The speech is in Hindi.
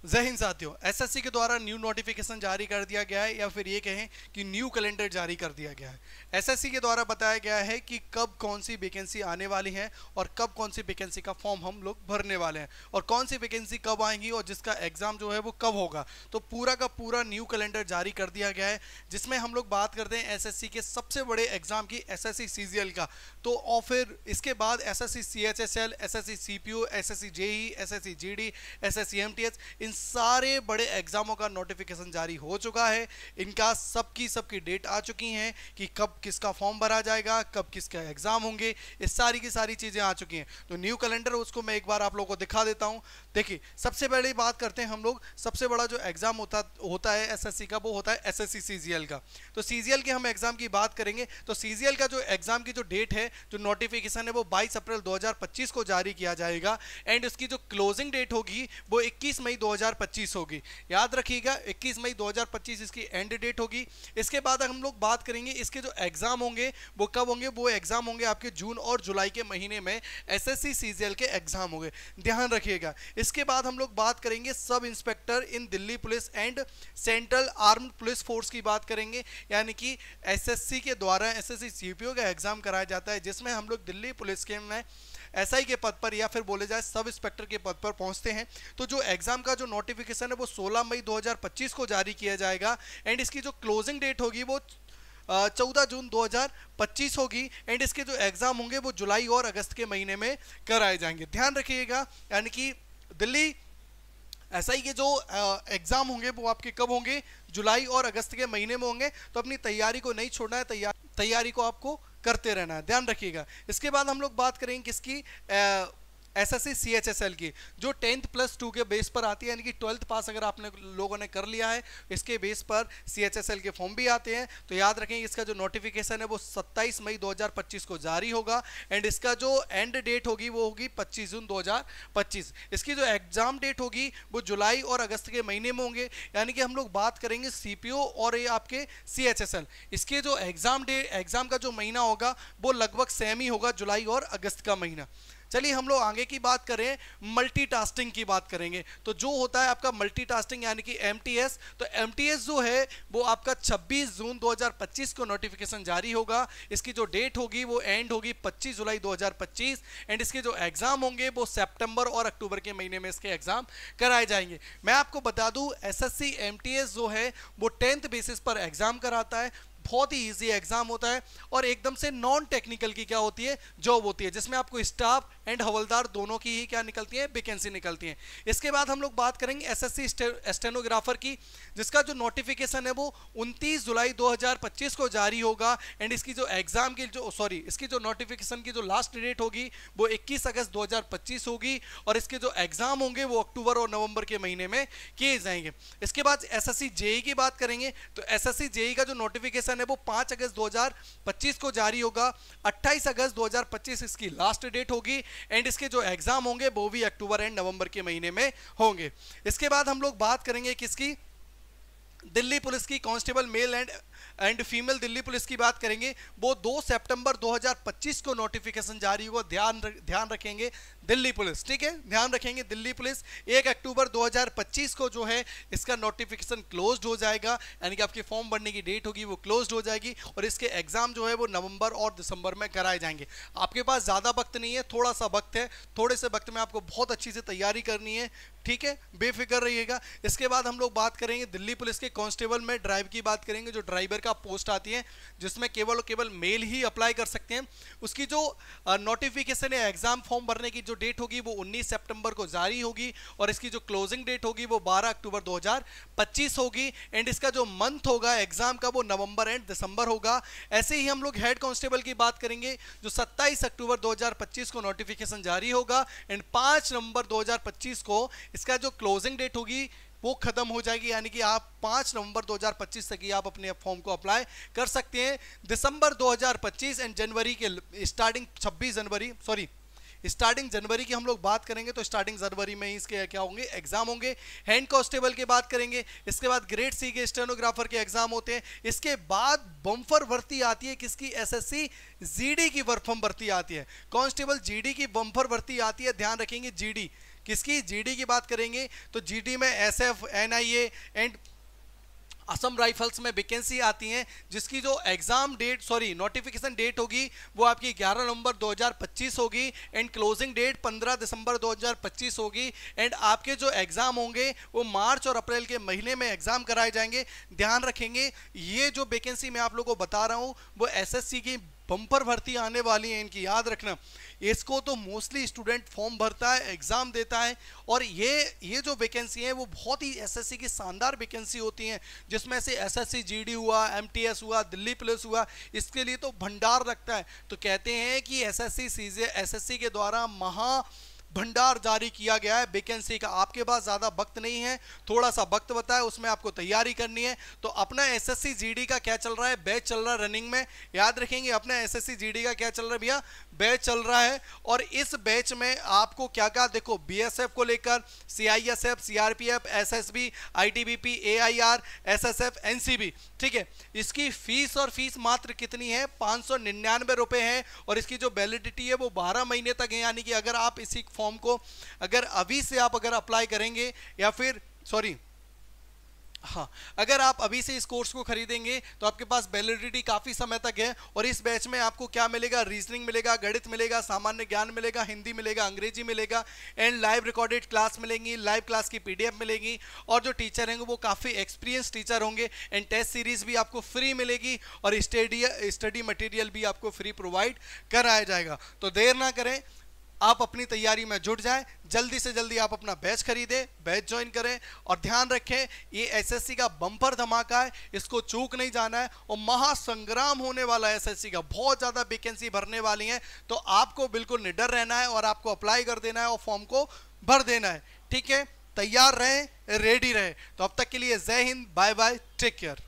जय हिंद साथियों, एसएससी के द्वारा न्यू नोटिफिकेशन जारी कर दिया गया है या फिर ये कहें कि न्यू कैलेंडर जारी कर दिया गया है। एसएससी के द्वारा बताया गया है कि कब कौन सी वैकेंसी आने वाली है और कब कौन सी वैकेंसी का फॉर्म हम लोग भरने वाले हैं और कौन सी वैकेंसी कब आएंगी और जिसका एग्जाम जो है वो कब होगा। तो पूरा का पूरा न्यू कैलेंडर जारी कर दिया गया है, जिसमें हम लोग बात करते हैं एसएससी के सबसे बड़े एग्जाम की, एसएससी सीजीएल का। तो और फिर इसके बाद SSC CHSL, SSC CPU, SSC JE, SSC GD, SSC MTS, इन सारे बड़े एग्जामों का नोटिफिकेशन जारी हो चुका है। इनका सबकी डेट आ चुकी हैं कि कब किसका फॉर्म भरा जाएगा, कब किसका एग्जाम होंगे, ये सारी की सारी चीजें आ चुकी हैं। तो न्यू कैलेंडर उसको मैं एक बार आप लोगों को दिखा देता हूं। देखिए, सबसे पहले बात करते हैं हम लोग, सबसे बड़ा जो एग्जाम होता है एसएससी का, वो होता है एसएससी सीजीएल का। तो सीजीएल के हम एग्जाम की बात करेंगे तो सीजीएल का जो एग्जाम की जो डेट है, जो नोटिफिकेशन है, वो 22 अप्रैल 2025 को जारी किया जाएगा एंड उसकी जो क्लोजिंग डेट होगी वो 21 मई 2025 होगी। याद रखिएगा, 21 मई 2025 इसकी एंड डेट होगी। इसके बाद हम लोग बात करेंगे इसके जो एग्जाम होंगे वो कब होंगे। वो एग्जाम होंगे आपके जून और जुलाई के महीने में एसएससी सीजीएल के एग्जाम होंगे, ध्यान रखिएगा। इसके बाद हम लोग बात करेंगे sub inspector in Delhi police and central armed police force की बात करेंगे, यानी कि एसएससी के द्वारा एसएससी सीपीओ का एग्जाम कराया जाता है, जिसमें हम लोग दिल्ली पुलिस के में एसआई के पद पर या फिर बोले जाए सब इंस्पेक्टर के पद पर पहुंचते हैं। तो जो एग्जाम का जो नोटिफिकेशन है वो 16 मई 2025 को जारी किया जाएगा एंड इसकी जो क्लोजिंग डेट होगी वो 14 जून 2025 होगी एंड इसके जो एग्जाम होंगे वो जुलाई और अगस्त के महीने में कराए जाएंगे, ध्यान रखिएगा। यानी कि दिल्ली एसआई के जो एग्जाम होंगे वो आपके कब होंगे, जुलाई और अगस्त के महीने में होंगे। तो अपनी तैयारी को नहीं छोड़ना है, तैयारी को आपको करते रहना है, ध्यान रखिएगा। इसके बाद हम लोग बात करेंगे किसकी, एसएससी सीएचएसएल की, जो 10th + 2 के बेस पर आती है, यानी कि 12th पास अगर आपने लोगों ने कर लिया है, इसके बेस पर सीएचएसएल के फॉर्म भी आते हैं। तो याद रखें इसका जो नोटिफिकेशन है वो 27 मई 2025 को जारी होगा एंड इसका जो एंड डेट होगी वो होगी 25 जून 2025। इसकी जो एग्जाम डेट होगी वो जुलाई और अगस्त के महीने में होंगे, यानी कि हम लोग बात करेंगे सीपीओ और ये आपके सीएचएसएल, इसके जो एग्जाम का जो महीना होगा वो लगभग सेम ही होगा, जुलाई और अगस्त का महीना। चलिए हम लोग आगे की बात करें, मल्टीटास्किंग की बात करेंगे। तो जो होता है आपका मल्टीटास्किंग यानी कि एमटीएस, तो एमटीएस जो है वो आपका 26 जून 2025 को नोटिफिकेशन जारी होगा। इसकी जो डेट होगी वो एंड होगी 25 जुलाई 2025 एंड इसके जो एग्जाम होंगे वो सितंबर और अक्टूबर के महीने में इसके एग्जाम कराए जाएंगे। मैं आपको बता दूं एसएससी एमटीएस जो है वो 10th बेसिस पर एग्जाम कराता है, बहुत ही इजी एग्जाम होता है और एकदम से नॉन टेक्निकल की क्या होती है, जॉब होती है, जिसमें आपको स्टाफ एंड हवलदार दोनों की ही क्या निकलती है, वैकेंसी निकलती है। इसके बाद हम लोग बात करेंगे एसएससी स्टेनोग्राफर की, जिसका जो नोटिफिकेशन है वो 29 जुलाई 2025 को जारी होगा एंड इसकी जो एग्जाम की इसकी जो नोटिफिकेशन की जो लास्ट डेट होगी वो 21 अगस्त 2025 होगी और इसके जो एग्जाम होंगे वो अक्टूबर और नवंबर के महीने में किए जाएंगे। इसके बाद एसएससी जेई की बात करेंगे तो एसएससी जेई का जो नोटिफिकेशन है वो 5 अगस्त 2025 को जारी होगा, 28 अगस्त 2025 इसकी लास्ट डेट होगी एंड इसके जो एग्जाम होंगे वो भी अक्टूबर एंड नवंबर के महीने में होंगे। इसके बाद हम लोग बात करेंगे किसकी, दिल्ली पुलिस की, constable male and female Delhi police की बात करेंगे। वो 2 सितंबर 2025 को नोटिफिकेशन जारी होगा, ध्यान रखेंगे दिल्ली पुलिस, ठीक है, ध्यान रखेंगे दिल्ली पुलिस। 1 अक्टूबर 2025 को जो है इसका नोटिफिकेशन क्लोज्ड हो जाएगा, यानी कि आपके फॉर्म भरने की डेट होगी वो क्लोज्ड हो जाएगी और इसके एग्जाम जो है वो नवंबर और दिसंबर में कराए जाएंगे। आपके पास ज़्यादा वक्त नहीं है, थोड़ा सा वक्त है, थोड़े से वक्त में आपको बहुत अच्छी से तैयारी करनी है, ठीक है, बेफिक्र रहिएगा। इसके बाद हम लोग बात करेंगे दिल्ली पुलिस के कांस्टेबल में ड्राइव की बात करेंगे, जो ड्राइवर का पोस्ट आती है जिसमें केवल और केवल मेल ही अप्लाई कर सकते हैं। उसकी जो नोटिफिकेशन है, एग्जाम फॉर्म भरने की जो डेट होगी वो 19 सितंबर को जारी होगी और इसकी जो क्लोजिंग डेट होगी वो 12 अक्टूबर 2025 होगी एंड इसका जो मंथ होगा एग्जाम का वो नवंबर एंड दिसंबर होगा। ऐसे ही हम लोग हेड कांस्टेबल की बात करेंगे, जो 27 अक्टूबर 2025 को नोटिफिकेशन जारी होगा एंड 5 नवंबर 2025 को इसका जो क्लोजिंग डेट होगी वो खत्म हो जाएगी, यानी कि आप 5 नवंबर 2025 तक ही आप अपने फॉर्म को अप्लाई कर सकते हैं। दिसंबर 2025 एंड जनवरी के स्टार्टिंग जनवरी की हम लोग बात करेंगे तो स्टार्टिंग जनवरी में ही इसके क्या होंगे, एग्जाम होंगे। हैंड कांस्टेबल की बात करेंगे, इसके बाद ग्रेड सी के स्टेनोग्राफर के एग्जाम होते हैं। इसके बाद बम्फर भर्ती आती है किसकी, एसएससी जीडी की बम्फर भर्ती आती है, कांस्टेबल जीडी की बम्फर भर्ती आती है, ध्यान रखेंगे जीडी किसकी? जीडी की बात करेंगे तो जीडी में SF, NIA and Assam rifles में वैकेंसी आती हैं, जिसकी जो एग्जाम डेट नोटिफिकेशन डेट होगी वो आपकी 11 नवंबर 2025 होगी एंड क्लोजिंग डेट 15 दिसंबर 2025 होगी एंड आपके जो एग्जाम होंगे वो मार्च और अप्रैल के महीने में एग्जाम कराए जाएंगे। ध्यान रखेंगे ये जो वैकेंसी मैं आप लोगों को बता रहा हूँ वो एसएससी की बम्पर भर्ती आने वाली है, इनकी याद रखना। इसको तो मोस्टली स्टूडेंट फॉर्म भरता है, एग्जाम देता है और ये जो वैकेंसी है वो बहुत ही एसएससी की शानदार वैकेंसी होती हैं, जिसमें से एसएससी जीडी हुआ, एमटीएस हुआ, दिल्ली पुलिस हुआ, इसके लिए तो भंडार रखता है। तो कहते हैं कि एसएससी के द्वारा महा भंडार जारी किया गया है वैकेंसी का। आपके पास ज़्यादा वक्त नहीं है, थोड़ा सा वक्त बताए, उसमें आपको तैयारी करनी है। तो अपना एसएससी जीडी का क्या चल रहा है? बैच चल रहा है रनिंग में। याद रखेंगे अपना एसएससी जीडी का क्या चल रहा है भैया? बैच चल रहा है। और इस बैच में आपको क्या क्या, देखो बीएसएफ को लेकर CISF, CRPF, SSB, ITBP, AIR, SSF, NCB, ठीक है। इसकी फीस मात्र कितनी है? 599 रुपए है और इसकी जो वैलिडिटी है वो 12 महीने तक है। यानी कि अगर आप इसी फॉर्म को अगर अभी से आप अगर अप्लाई करेंगे या फिर अगर आप अभी से इस कोर्स को खरीदेंगे तो आपके पास वैलिडिटी काफी समय तक है। और इस बैच में आपको क्या मिलेगा? रीजनिंग मिलेगा, गणित मिलेगा, सामान्य ज्ञान मिलेगा, हिंदी मिलेगा, अंग्रेजी मिलेगा एंड लाइव रिकॉर्डेड क्लास मिलेंगी, लाइव क्लास की पीडीएफ मिलेगी और जो टीचर होंगे वो काफी एक्सपीरियंस टीचर होंगे एंड टेस्ट सीरीज भी आपको फ्री मिलेगी और स्टडी मटेरियल भी आपको फ्री प्रोवाइड कराया जाएगा। तो देर ना करें, आप अपनी तैयारी में जुट जाएं, जल्दी से जल्दी आप अपना बैच खरीदें, बैच ज्वाइन करें और ध्यान रखें ये एसएससी का बम्पर धमाका है, इसको चूक नहीं जाना है और महासंग्राम होने वाला है एसएससी का। बहुत ज़्यादा वैकेंसी भरने वाली हैं तो आपको बिल्कुल निडर रहना है और आपको अप्लाई कर देना है और फॉर्म को भर देना है, ठीक है। तैयार रहें, रेडी रहें। तो अब तक के लिए जय Hind, bye bye, take care.